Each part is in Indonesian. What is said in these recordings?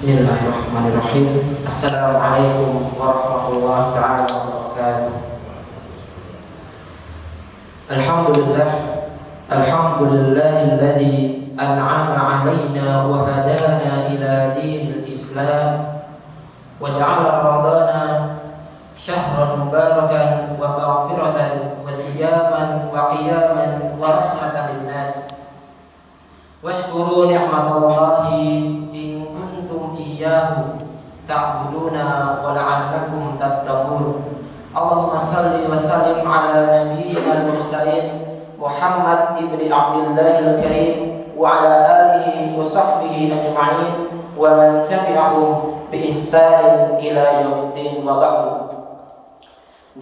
Bismillahirrahmanirrahim. Assalamualaikum warahmatullahi taala wabarakatuh. Alhamdulillahilladzi an'ama 'alaina wa hadana ila dinil Islam wa ja'ala ramadana syahran mubarakan wa maghfiratan wa siyaman wa qiyaman wa rahmatan linnas. Washkuru ni'matallahi iyyahu ta'buduna wa la'allakum tattaqun. Allahumma shalli wa sallim ala nabiyyina al-mursalin Muhammad ibni Abdullah al-Karim wa ala alihi wa sahbihi ajma'in wa man tabi'ahum bi ihsanin ila yaumiddin wa ba'du.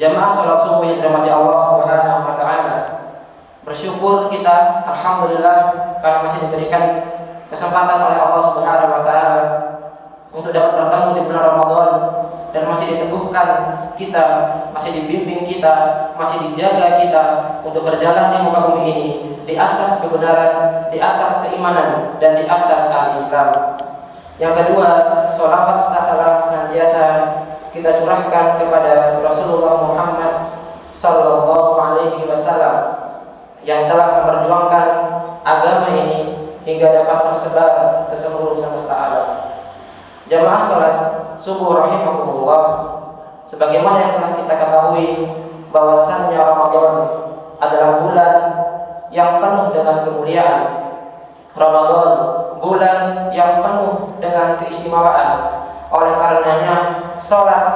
Jamaah salat subuh yang dirahmati Allah Subhanahu wa taala. Bersyukur kita alhamdulillah karena masih diberikan kesempatan oleh Allah Subhanahu wa taala untuk dapat bertemu di bulan Ramadan dan masih diteguhkan kita, masih dibimbing kita, masih dijaga kita untuk berjalan di muka bumi ini di atas kebenaran, di atas keimanan dan di atas al-Islam. Yang kedua, sholawat serta salam senantiasa kita curahkan kepada Rasulullah Muhammad sallallahu alaihi wasallam yang telah memperjuangkan agama ini hingga dapat tersebar ke seluruh semesta alam. Jamaah salat subuh rahimakumullah, sebagaimana yang telah kita ketahui bahwasannya Ramadan adalah bulan yang penuh dengan kemuliaan. Ramadan bulan yang penuh dengan keistimewaan. Oleh karenanya salat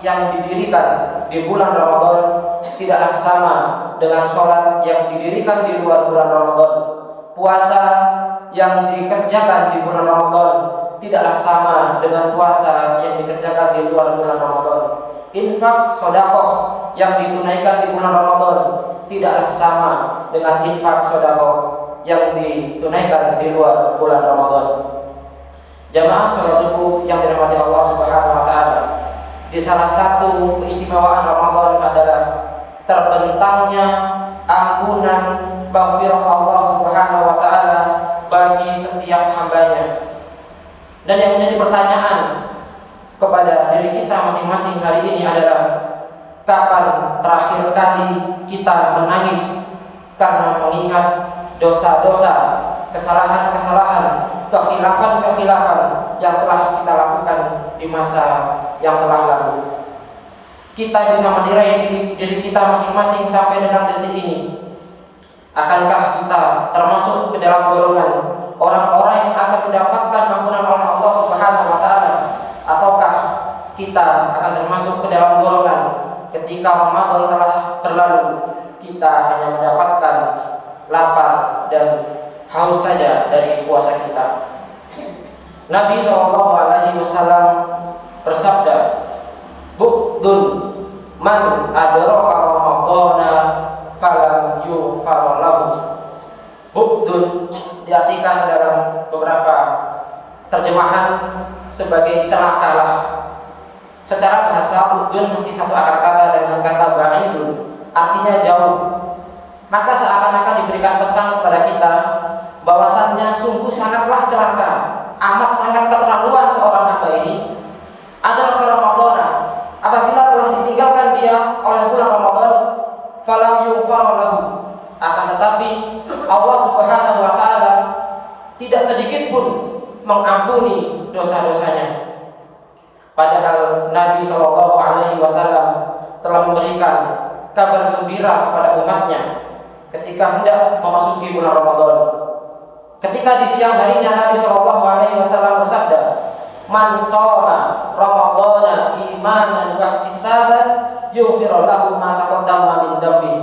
yang didirikan di bulan Ramadan tidaklah sama dengan salat yang didirikan di luar bulan Ramadan. Puasa yang dikerjakan di bulan Ramadan tidaklah sama dengan puasa yang dikerjakan di luar bulan Ramadan. Infak sedekah yang ditunaikan di bulan Ramadan tidaklah sama dengan infak sedekah yang ditunaikan di luar bulan Ramadan. Jamaah salat subuh yang dirahmati Allah Subhanahu wa taala, di salah satu keistimewaan Ramadan adalah terbentangnya ampunan maghfirah Allah Subhanahu wa taala bagi setiap hambanya. Dan yang menjadi pertanyaan kepada diri kita masing-masing hari ini adalah, kapan terakhir kali kita menangis karena mengingat dosa-dosa, kesalahan-kesalahan, kekhilafan-kekhilafan yang telah kita lakukan di masa yang telah lalu. Kita bisa menilai diri kita masing-masing sampai dengan detik ini. Akankah kita termasuk ke dalam golongan orang-orang yang akan mendapatkan ampunan oleh Allah Subhanahu wa taala, ataukah kita akan termasuk ke dalam golongan ketika Ramadan telah berlalu kita hanya mendapatkan lapar dan haus saja dari puasa kita. Nabi SAW bersabda, "Bu'dun man adraka Ramadana falam yughfar lahu." Bu'dun diartikan dalam beberapa terjemahan sebagai celakalah. Secara bahasa bu'dun masih satu akar kata dengan kata ba'idun, artinya jauh. Maka seakan-akan diberikan pesan kepada kita bahwasannya sungguh sangatlah celaka, amat sangat keterlaluan seorang hamba ini adalah Ramadan. Apabila telah ditinggalkan dia oleh bulan Ramadan, falam yughfar lahu, akan tetapi Allah Subhanahu wa taala tidak sedikit pun mengampuni dosa-dosanya. Padahal Nabi sallallahu alaihi wasallam telah memberikan kabar gembira kepada umatnya ketika hendak memasuki bulan Ramadan. Ketika di siang harinya Nabi sallallahu alaihi wasallam bersabda, "Man shoma Ramadana imanan wa ihtisaban yughfir lahu ma taqaddama min dhanbi."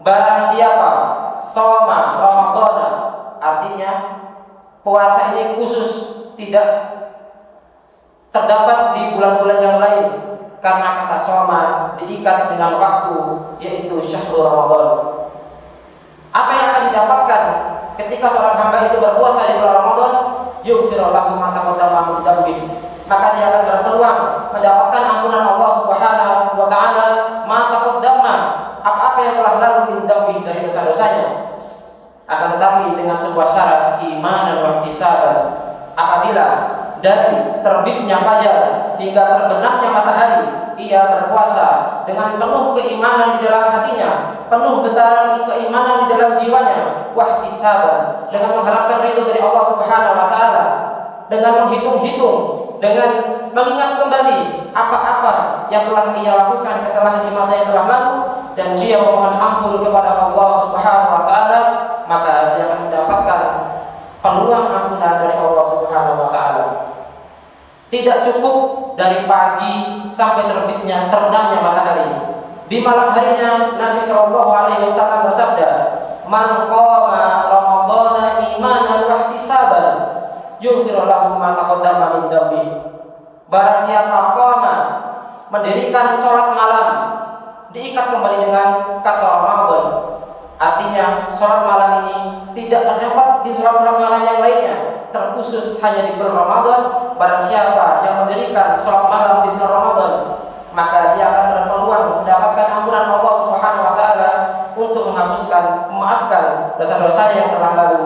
Barang siapa shoma Ramadana, artinya puasa ini khusus, tidak terdapat di bulan-bulan yang lain, karena kata shoma diikat dengan waktu, yaitu syahrul Ramadan. Apa yang akan didapatkan ketika seorang hamba itu berpuasa di bulan Ramadan? Yughfir lahu ma taqaddama min dhanbi, maka dia akan berpeluang mendapatkan ampunan Allah Subhanahu wa taala ma taqaddama, apa-apa yang telah lalu min dhanbi dari dosa-dosanya. Akan tetapi dengan sebuah syarat, iman dan ihtisaban. Apabila dari terbitnya fajar hingga terbenamnya matahari, ia berpuasa dengan penuh keimanan di dalam hatinya, penuh getaran keimanan di dalam jiwanya, wahtisaban, dengan mengharapkan ridho dari Allah Subhanahu wa taala, dengan menghitung-hitung, dengan mengingat kembali apa-apa yang telah ia lakukan kesalahan di masa yang telah lalu, dan dia memohon ampun kepada Allah Subhanahu wa taala, maka dia akan mendapatkan peluang ampunan dari Allah Subhanahu wa taala. Tidak cukup dari pagi sampai terbenamnya matahari. Di malam harinya Nabi Shallallahu alaihi wasallam bersabda, "Man qama ramadhana imanan wa ihtisaban, yughfir lahu ma taqaddama min dhanbi." Barang siapa qama, mendirikan salat malam, diikat kembali dengan kata Ramadan. Artinya salat malam ini tidak terdapat di salat-salat malam yang lainnya, terkhusus hanya di bulan Ramadan. Barang siapa yang mendirikan salat malam di bulan Ramadan, maka dia akan berpeluang mendapatkan ampunan Allah Subhanahu wa taala untuk memaafkan dosa-dosanya yang telah lalu.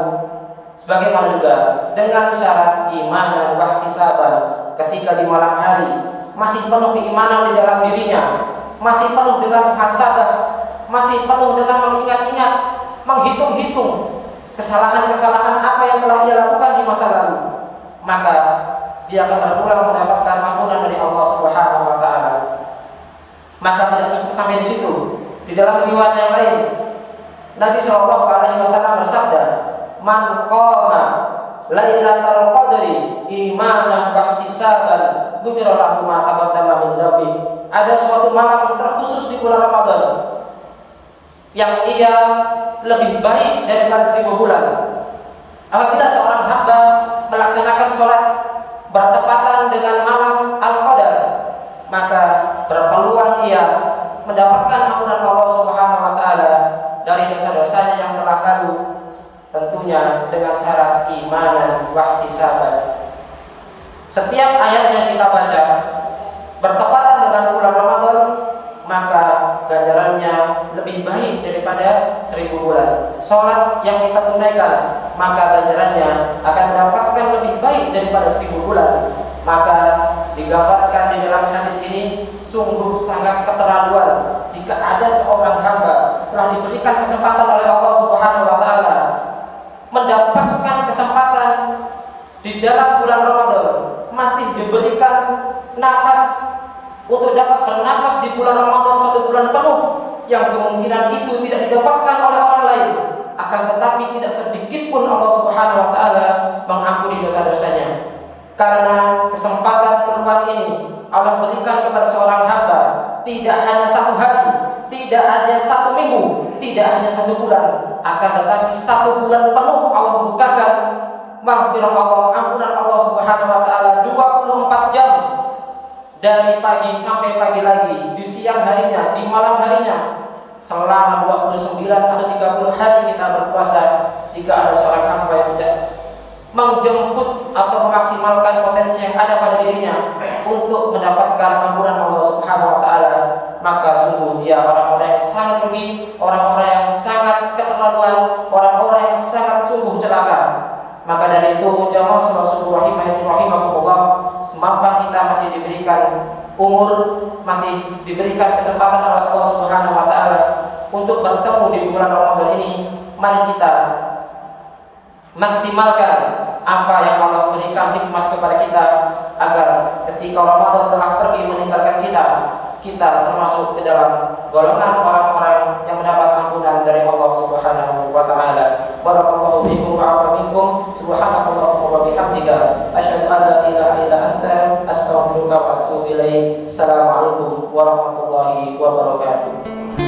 Sebagaimana juga dengan syarat iman dan wahtisaban, ketika di malam hari masih penuh keimanan di dalam dirinya, masih penuh dengan hasabah, masih penuh dengan mengingat-ingat, menghitung-hitung kesalahan-kesalahan apa yang telah dia lakukan di masa lalu, maka dia akan berpulang mendapatkan ampunan dari Allah Subhanahu wa taala. Maka tidak cukup sampai di situ. Di dalam riwayat yang lain, Nabi Shallallahu alaihi wasallam bersabda, "Man qama lailatal qadri imanan wa ihtisaban, ghufira lahu ma taqaddama min dhanbi." Ada suatu malam terkhusus di bulan Ramadan yang ia lebih baik daripada 1000 bulan. Apabila seorang hamba melaksanakan sholat bertepatan dengan malam Al-Qadar, maka berpeluang ia mendapatkan ampunan Allah Subhanahu wa taala dari dosa-dosanya yang telah lalu, tentunya dengan syarat imanan wa ihtisaban. Setiap ayat yang kita baca bertepatan dengan bulan Ramadan, maka ganjarannya lebih baik daripada 1000 bulan. Sholat yang kita tunaikan, maka ganjarannya akan mendapatkan lebih baik daripada 1000 bulan. Maka digambarkan di dalam hadis ini, sungguh sangat keterlaluan jika ada seorang hamba telah diberikan kesempatan oleh Allah Subhanahu wa taala mendapatkan kesempatan di dalam bulan Ramadan, masih diberikan nafas untuk dapat bernafas di bulan Ramadan 1 bulan penuh, yang kemungkinan itu tidak didapatkan oleh orang lain. Akan tetapi tidak sedikit pun Allah Subhanahu wa taala mengampuni dosa-dosanya. Karena kesempatan peluang ini Allah berikan kepada seorang hamba, tidak hanya 1 hari, tidak hanya 1 minggu, tidak hanya 1 bulan, akan tetapi 1 bulan penuh Allah bukakan maghfirah Allah, ampunan Allah Subhanahu wa taala 24 jam. Dari pagi sampai pagi lagi, di siang harinya, di malam harinya, selama 29 atau 30 hari kita berpuasa. Jika ada seorang hamba yang tidak menjemput atau memaksimalkan potensi yang ada pada dirinya untuk mendapatkan ampunan Allah Subhanahu wa taala, maka sungguh dia orang-orang yang sangat rugi, orang-orang yang sangat keterlaluan, orang-orang yang sangat sungguh celaka. Maka dari itu, jamaah sallallahu rahimakumullah, semampan kita masih diberikan umur, masih diberikan kesempatan oleh Allah Subhanahu wa taala untuk bertemu di bulan Ramadan ini, mari kita maksimalkan apa yang Allah berikan nikmat kepada kita, agar ketika Ramadan telah pergi meninggalkan kita, kita termasuk ke dalam golongan orang-orang yang mendapat ampunan dari Allah Subhanahu wa taala. Barakallahu fiikum wa afa minkum. Subhanakallahumma wa bihamdika asyhadu an la ilaha illa anta astaghfiruka wa atubu ilaik. Assalamualaikum warahmatullahi wabarakatuh.